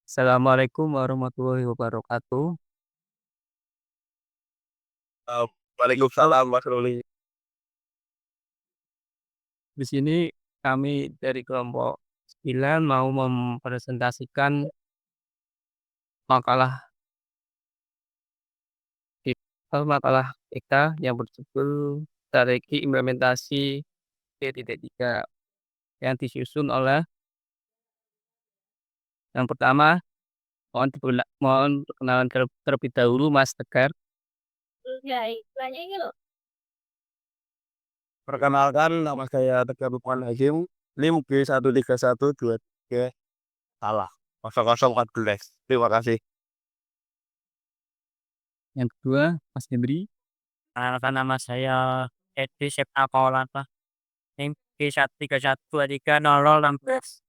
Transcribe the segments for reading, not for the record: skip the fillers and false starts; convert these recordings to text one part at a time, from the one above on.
Assalamualaikum warahmatullahi wabarakatuh. Eh, Waalaikumsalam Mas Ruli. Di sini kami dari kelompok 9 mau mempresentasikan makalah makalah kita yang berjudul Strategi Implementasi P3 yang disusun oleh yang pertama mohon perkenalan terlebih dahulu Mas Tegar. Ya, istilahnya ini loh. Perkenalkan, nama saya Tegar Lukman Hakim. NIM G1312 salah 0014. Terima kasih. Yang kedua Mas Hendri. Perkenalkan nama saya Edi Septa Maulana. Yang G13123016.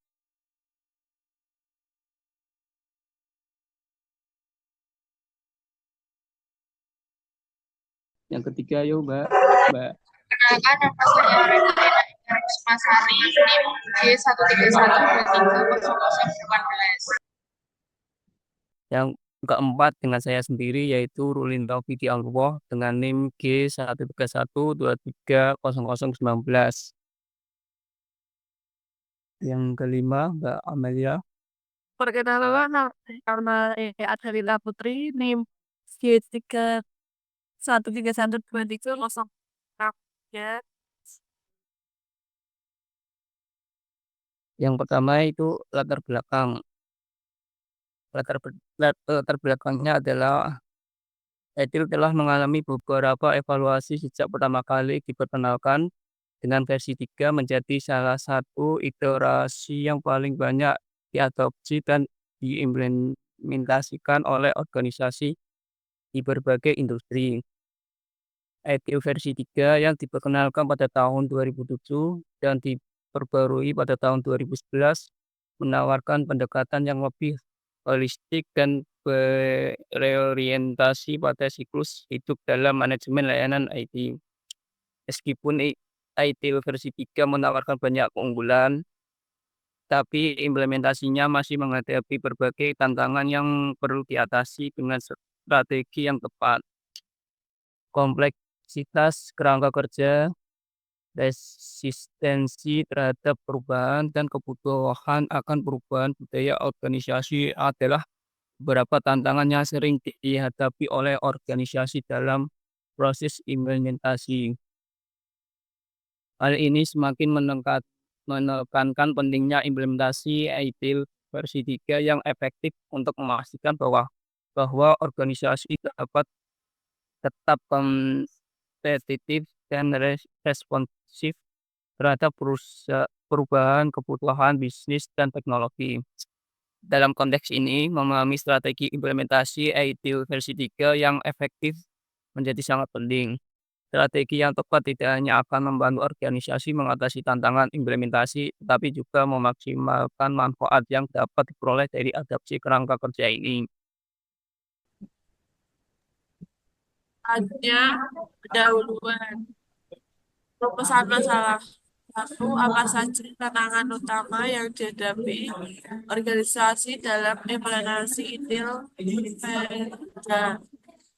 Yang ketiga yuk Mbak. Perkenalkan, nama saya Renata Rismasari, NIM G13123018. Yang keempat dengan saya sendiri yaitu Rulin Taufiki Allah dengan NIM G13123019. Yang kelima Mbak Amelia. Perkenalan nama Adelina Putri NIM G13131230. Yang pertama itu latar belakang. Latar belakangnya adalah Edil telah mengalami beberapa evaluasi sejak pertama kali diperkenalkan dengan versi 3 menjadi salah satu iterasi yang paling banyak diadopsi dan diimplementasikan oleh organisasi di berbagai industri. Edil versi 3 yang diperkenalkan pada tahun 2007 dan diperbarui pada tahun 2011 menawarkan pendekatan yang lebih holistik dan berorientasi pada siklus hidup dalam manajemen layanan IT. Meskipun IT versi 3 menawarkan banyak keunggulan, tapi implementasinya masih menghadapi berbagai tantangan yang perlu diatasi dengan strategi yang tepat. Kompleksitas kerangka kerja, resistensi terhadap perubahan, dan kebutuhan akan perubahan budaya organisasi adalah beberapa tantangan yang sering dihadapi oleh organisasi dalam proses implementasi. Hal ini semakin menekankan pentingnya implementasi ITIL versi 3 yang efektif untuk memastikan bahwa organisasi dapat tetap kompetitif dan responsif terhadap perubahan kebutuhan bisnis dan teknologi. Dalam konteks ini, memahami strategi implementasi ITIL versi 3 yang efektif menjadi sangat penting. Strategi yang tepat tidak hanya akan membantu organisasi mengatasi tantangan implementasi, tetapi juga memaksimalkan manfaat yang dapat diperoleh dari adaptasi kerangka kerja ini. Ada pendahuluan. Rumusan masalah. Satu, apa saja tantangan utama yang dihadapi organisasi dalam implementasi ITIL?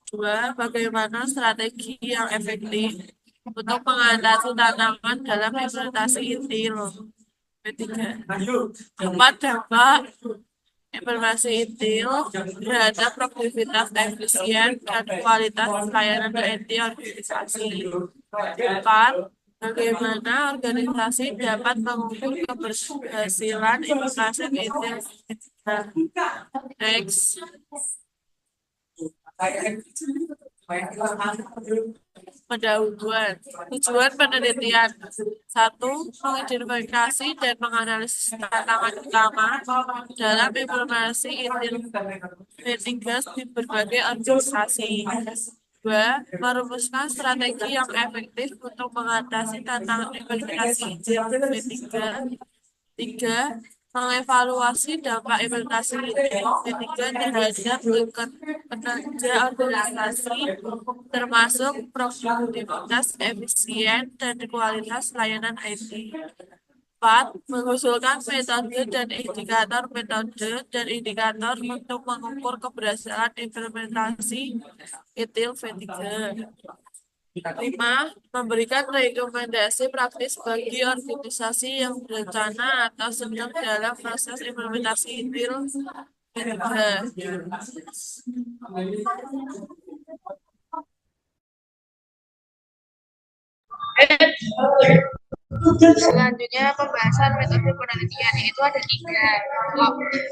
Dua, bagaimana strategi yang efektif untuk mengatasi tantangan dalam implementasi ITIL? Ketiga, empat, dampak implementasi ITIL terhadap produktivitas, efisien, dan kualitas layanan IT organisasi. Empat, bagaimana organisasi dapat mengukur keberhasilan implementasi ITIL? Next. Pendahuluan. Tujuan penelitian. Satu, mengidentifikasi dan menganalisis tantangan utama dalam implementasi ITIL P3 di berbagai organisasi. Dua, merumuskan strategi yang efektif untuk mengatasi tantangan implementasi ITIL P3. Tiga, mengevaluasi dampak implementasi ketiga terhadap kinerja organisasi, termasuk produktivitas, efisien, dan kualitas layanan IT. 4. Mengusulkan metode dan indikator untuk mengukur keberhasilan implementasi ITIL V3. 5. Memberikan rekomendasi praktis bagi organisasi yang berencana atau sedang dalam proses implementasi ITIL V3. Selanjutnya pembahasan metode penelitian, yaitu ada 3.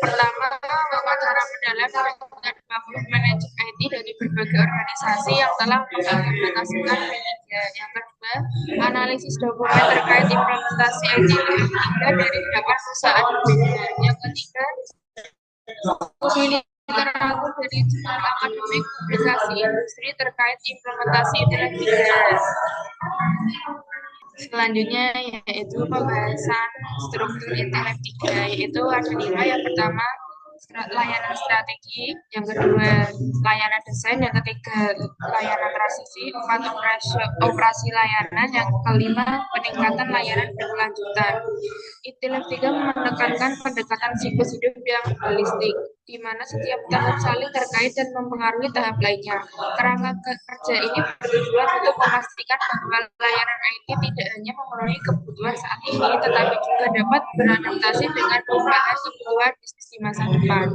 Pertama, wawancara mendalam dengan 20 manajer IT dari berbagai organisasi yang telah mengimplementasikan P3. Yang kedua, analisis dokumen terkait implementasi IT P3 dari 8 perusahaan berbeda. Yang ketiga, uji literatur dari jurnal akademik publikasi industri terkait implementasi IT3. Selanjutnya yaitu pembahasan struktur ITIL 3, yaitu ada 5. Yang pertama, layanan strategi, yang kedua layanan desain, yang ketiga layanan transisi, 4 operasi layanan, yang kelima peningkatan layanan berkelanjutan. ITIL 3 menekankan pendekatan siklus hidup yang holistik, di mana setiap tahap saling terkait dan mempengaruhi tahap lainnya. Kerangka kerja ini bertujuan untuk memastikan bahwa layanan IT tidak hanya memenuhi kebutuhan saat ini, tetapi juga dapat beradaptasi dengan perubahan kebutuhan bisnis di masa depan.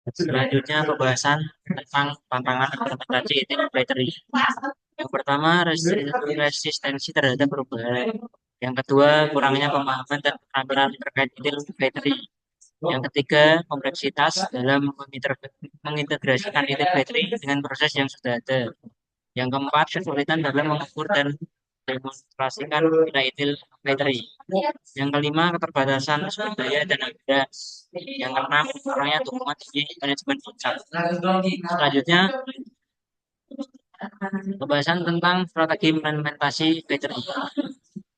Selanjutnya pembahasan tentang tantangan implementasi ITIL V3. Yang pertama, resistensi terhadap perubahan. Yang kedua, kurangnya pemahaman dan keterampilan terkait ITIL V3. Yang ketiga, kompleksitas dalam mengintegrasikan ITIL V3 dengan proses yang sudah ada. Yang keempat, kesulitan dalam mengukur dan demonstrasikan nilai ITIL V3. Yang kelima, keterbatasan sumber daya dan anggaran. Yang keenam, kurangnya dukungan di manajemen puncak. Selanjutnya, pembahasan tentang strategi implementasi V3.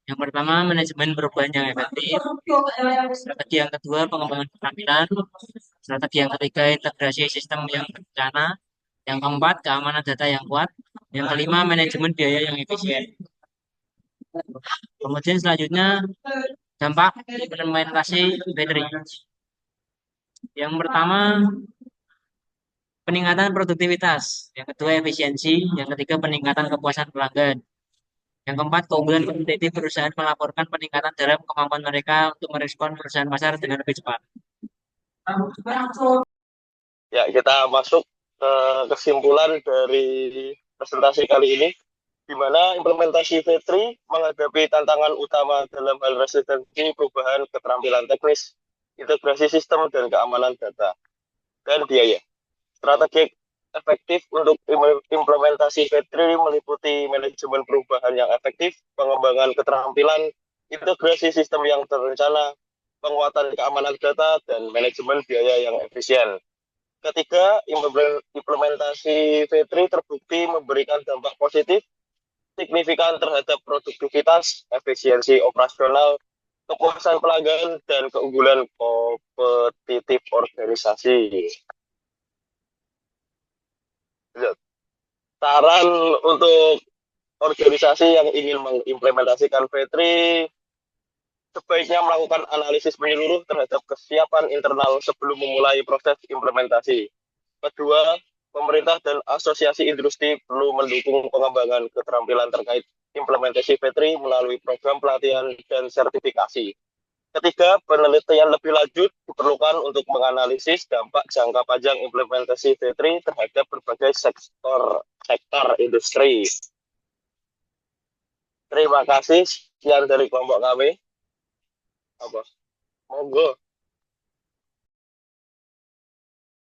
Yang pertama, manajemen perubahan yang efektif. Strategi yang kedua, pengembangan keterampilan. Strategi yang ketiga, integrasi sistem yang berencana. Yang keempat, keamanan data yang kuat. Yang kelima, manajemen biaya yang efisien. Kemudian selanjutnya, dampak implementasi V3. Yang pertama, peningkatan produktivitas. Yang kedua, efisiensi. Yang ketiga, peningkatan kepuasan pelanggan. Yang keempat, keunggulan kompetitif perusahaan melaporkan peningkatan dalam kemampuan mereka untuk merespon perusahaan pasar dengan lebih cepat. Ya, kita masuk ke kesimpulan dari presentasi kali ini, di mana implementasi V3 menghadapi tantangan utama dalam hal resistensi, perubahan keterampilan teknis, integrasi sistem, dan keamanan data, dan biaya. Strategi efektif untuk implementasi V3 meliputi manajemen perubahan yang efektif, pengembangan keterampilan, integrasi sistem yang terencana, penguatan keamanan data, dan manajemen biaya yang efisien. Ketiga, implementasi V3 terbukti memberikan dampak positif signifikan terhadap produktivitas, efisiensi operasional, kepuasan pelanggan, dan keunggulan kompetitif organisasi. Saran untuk organisasi yang ingin mengimplementasikan V3 sebaiknya melakukan analisis menyeluruh terhadap kesiapan internal sebelum memulai proses implementasi. Kedua, pemerintah dan asosiasi industri perlu mendukung pengembangan keterampilan terkait implementasi V3 melalui program pelatihan dan sertifikasi. Ketiga, penelitian lebih lanjut diperlukan untuk menganalisis dampak jangka panjang implementasi V3 terhadap berbagai sektor industri. Terima kasih. Sekian dari kelompok kami. Monggo.